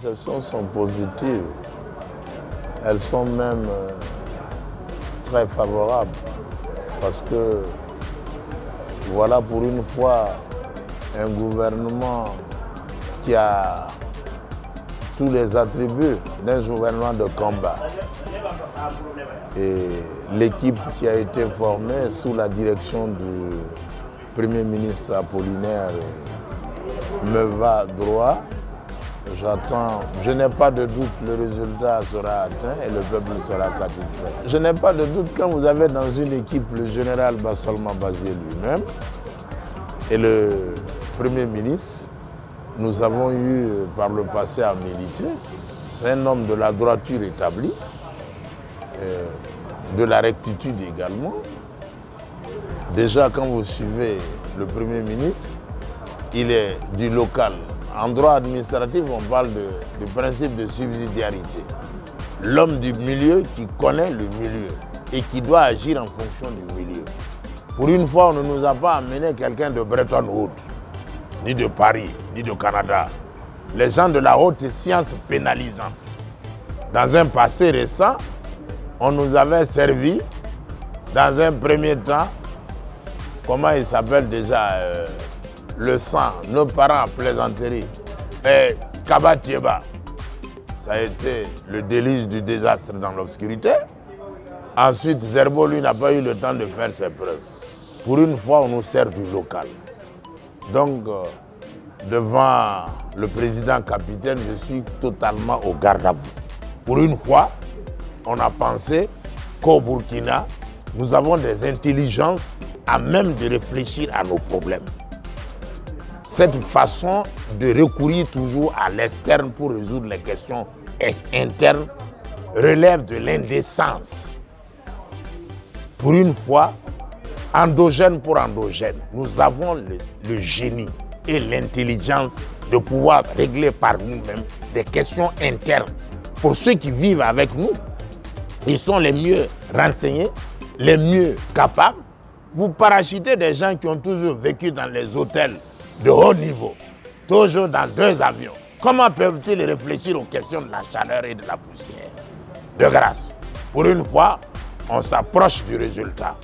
réceptions sont positives. Elles sont même très favorables parce que voilà pour une fois un gouvernement qui a tous les attributs d'un gouvernement de combat. Et l'équipe qui a été formée sous la direction du Premier ministre Apollinaire me va droit. J'attends, je n'ai pas de doute, le résultat sera atteint et le peuple sera satisfait. Je n'ai pas de doute quand vous avez dans une équipe le général Bassolma Bazé lui-même et le Premier ministre. Nous avons eu par le passé à militer. C'est un homme de la droiture établie, de la rectitude également. Déjà, quand vous suivez le Premier ministre, il est du local. En droit administratif, on parle du principe de subsidiarité. L'homme du milieu qui connaît le milieu et qui doit agir en fonction du milieu. Pour une fois, on ne nous a pas amené quelqu'un de Bretton Woods, ni de Paris, ni de Canada. Les gens de la haute science pénalisante. Dans un passé récent, on nous avait servi, dans un premier temps, comment il s'appelle déjà, le sang, nos parents plaisanterie, Kabatieba. Ça a été le déluge du désastre dans l'obscurité. Ensuite, Zerbo, lui, n'a pas eu le temps de faire ses preuves. Pour une fois, on nous sert du local. Donc, devant le président capitaine, je suis totalement au garde à vous. Pour une fois, on a pensé qu'au Burkina, nous avons des intelligences à même de réfléchir à nos problèmes. Cette façon de recourir toujours à l'externe pour résoudre les questions internes relève de l'indécence. Pour une fois, endogène pour endogène, nous avons le génie et l'intelligence de pouvoir régler par nous-mêmes des questions internes. Pour ceux qui vivent avec nous, ils sont les mieux renseignés, les mieux capables. Vous parachutez des gens qui ont toujours vécu dans les hôtels de haut niveau, toujours dans 2 avions. Comment peuvent-ils réfléchir aux questions de la chaleur et de la poussière? De grâce, pour une fois, on s'approche du résultat.